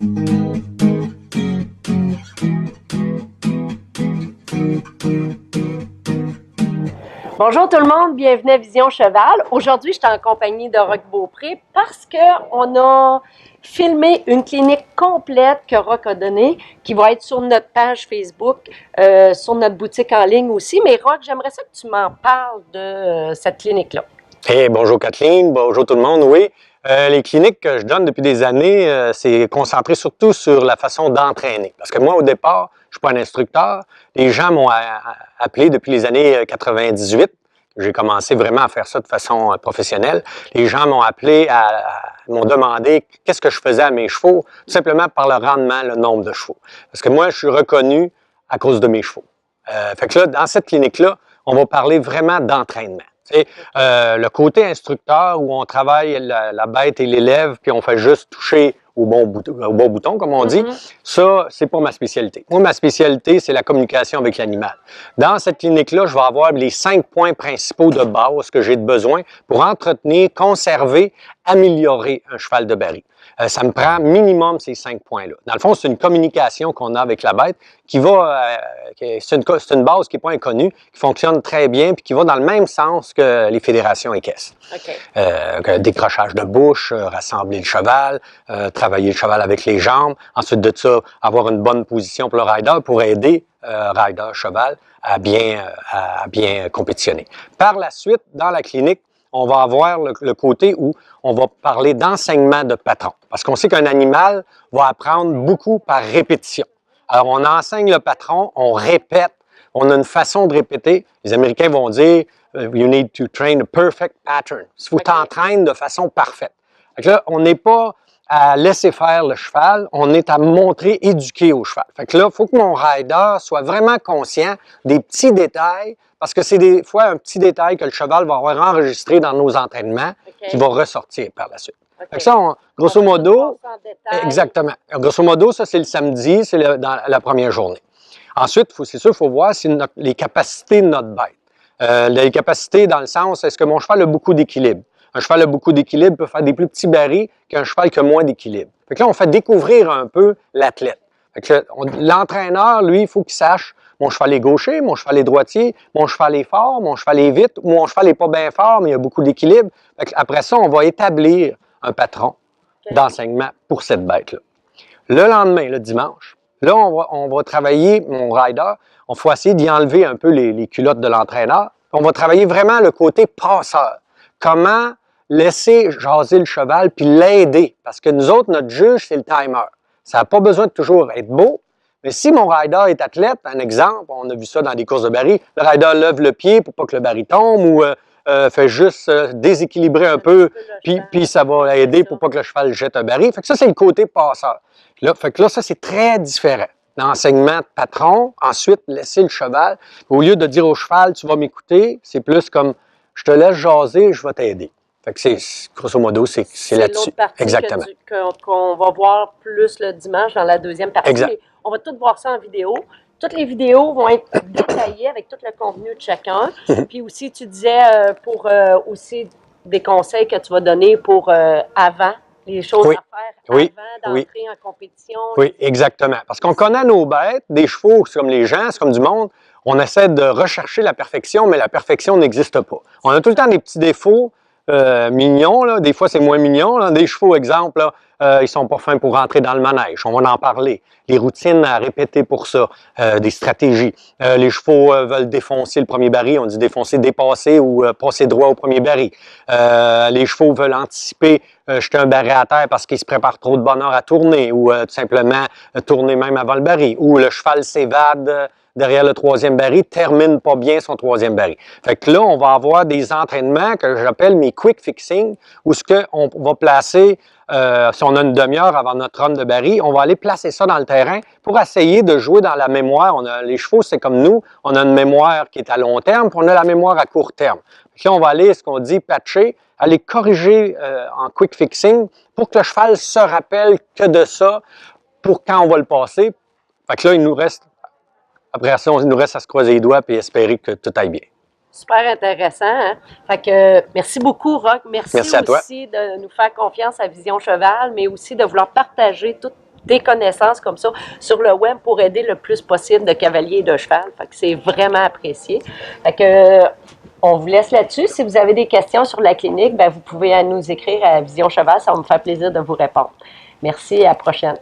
Bonjour tout le monde, bienvenue à Vision Cheval. Aujourd'hui, je suis en compagnie de Roch Beaupré parce qu'on a filmé une clinique complète que Roch a donnée, qui va être sur notre page Facebook, sur notre boutique en ligne aussi. Mais Roch, j'aimerais ça que tu m'en parles de cette clinique-là. Hey, bonjour Kathleen, bonjour tout le monde. Oui, les cliniques que je donne depuis des années, c'est concentré surtout sur la façon d'entraîner. Parce que moi, au départ, je ne suis pas un instructeur. Les gens m'ont appelé depuis les années 98. J'ai commencé vraiment à faire ça de façon professionnelle. Les gens m'ont appelé, m'ont demandé qu'est-ce que je faisais à mes chevaux, tout simplement par le rendement, le nombre de chevaux. Parce que moi, je suis reconnu à cause de mes chevaux. Fait que là, dans cette clinique-là, on va parler vraiment d'entraînement. Le côté instructeur où on travaille la bête et l'élève, puis on fait juste toucher au bon bouton, comme on dit, ça, c'est pas ma spécialité. Moi, ma spécialité, c'est la communication avec l'animal. Dans cette clinique-là, je vais avoir les 5 points principaux de base que j'ai de besoin pour entretenir, conserver, améliorer un cheval de baril. Ça me prend minimum ces 5 points-là. Dans le fond, c'est une communication qu'on a avec la bête qui va, c'est une base qui n'est pas inconnue, qui fonctionne très bien puis qui va dans le même sens que les fédérations équestres. Okay. Décrochage de bouche, rassembler le cheval, travailler le cheval avec les jambes. Ensuite de ça, avoir une bonne position pour le rider pour aider rider, cheval à bien compétitionner. Par la suite, dans la clinique, on va avoir le côté où on va parler d'enseignement de patron. Parce qu'on sait qu'un animal va apprendre beaucoup par répétition. Alors, on enseigne le patron, on répète, on a une façon de répéter. Les Américains vont dire « You need to train a perfect pattern ». Il faut t'entraîner de façon parfaite. Donc là, on n'est pas à laisser faire le cheval, on est à montrer, éduquer au cheval. Fait que là, il faut que mon rider soit vraiment conscient des petits détails, parce que c'est des fois un petit détail que le cheval va avoir enregistré dans nos entraînements qui va ressortir par la suite. Fait que ça, grosso modo, exactement. Grosso modo, ça, c'est le samedi, c'est dans la première journée. Ensuite, c'est sûr, il faut voir les capacités de notre bête. Les capacités dans le sens, est-ce que mon cheval a beaucoup d'équilibre? Un cheval a beaucoup d'équilibre peut faire des plus petits barils qu'un cheval qui a moins d'équilibre. Fait que là, on fait découvrir un peu l'athlète. L'entraîneur, lui, il faut qu'il sache mon cheval est gaucher, mon cheval est droitier, mon cheval est fort, mon cheval est vite, ou mon cheval n'est pas bien fort, mais il a beaucoup d'équilibre. Après ça, on va établir un patron d'enseignement pour cette bête-là. Le lendemain, le dimanche, là, on va travailler mon rider. On va essayer d'y enlever un peu les culottes de l'entraîneur. On va travailler vraiment le côté passeur. Comment laisser jaser le cheval puis l'aider. Parce que nous autres, notre juge, c'est le timer. Ça n'a pas besoin de toujours être beau. Mais si mon rider est athlète, un exemple, on a vu ça dans des courses de baril, le rider lève le pied pour pas que le baril tombe ou fait juste déséquilibrer un peu, puis ça va aider pour pas que le cheval jette un baril. Fait que ça, c'est le côté passeur. Fait que là, ça, c'est très différent. L'enseignement de patron, ensuite, laisser le cheval. Au lieu de dire au cheval, tu vas m'écouter, c'est plus comme, je te laisse jaser, je vais t'aider. Fait que c'est, grosso modo, c'est là-dessus. L'autre partie exactement. Qu'on va voir plus le dimanche dans la deuxième partie. Exact. Mais on va tout voir ça en vidéo. Toutes les vidéos vont être détaillées avec tout le contenu de chacun. Puis aussi, tu disais pour aussi des conseils que tu vas donner pour avant, les choses à faire avant d'entrer en compétition. Oui, exactement. Parce qu'on connaît nos bêtes, des chevaux, c'est comme les gens, c'est comme du monde. On essaie de rechercher la perfection, mais la perfection n'existe pas. On a tout le temps des petits défauts mignons, là. Des fois c'est moins mignon. Là. Des chevaux, exemple, là, ils sont pas fins pour rentrer dans le manège. On va en parler. Les routines à répéter pour ça, des stratégies. Les chevaux veulent défoncer le premier baril, on dit défoncer, dépasser ou passer droit au premier baril. Les chevaux veulent anticiper, jeter un baril à terre parce qu'ils se préparent trop de bonheur à tourner ou tout simplement tourner même avant le baril. Ou le cheval s'évade derrière le troisième baril, termine pas bien son troisième baril. Fait que là, on va avoir des entraînements que j'appelle mes quick fixing, où ce qu'on va placer, si on a une demi-heure avant notre run de baril, on va aller placer ça dans le terrain pour essayer de jouer dans la mémoire. Les chevaux, c'est comme nous, on a une mémoire qui est à long terme, puis on a la mémoire à court terme. Puis là, on va aller, ce qu'on dit, patcher, aller corriger en quick fixing pour que le cheval se rappelle que de ça pour quand on va le passer. Fait que là, il nous reste après ça, il nous reste à se croiser les doigts et espérer que tout aille bien. Super intéressant. Hein? Fait que merci beaucoup, Roch. Merci à toi. Aussi de nous faire confiance à Vision Cheval, mais aussi de vouloir partager tout des connaissances comme ça sur le web pour aider le plus possible de cavaliers et de cheval. Fait que c'est vraiment apprécié. Fait que, on vous laisse là-dessus. Si vous avez des questions sur la clinique, ben vous pouvez nous écrire à Vision Cheval. Ça va me faire plaisir de vous répondre. Merci et à la prochaine.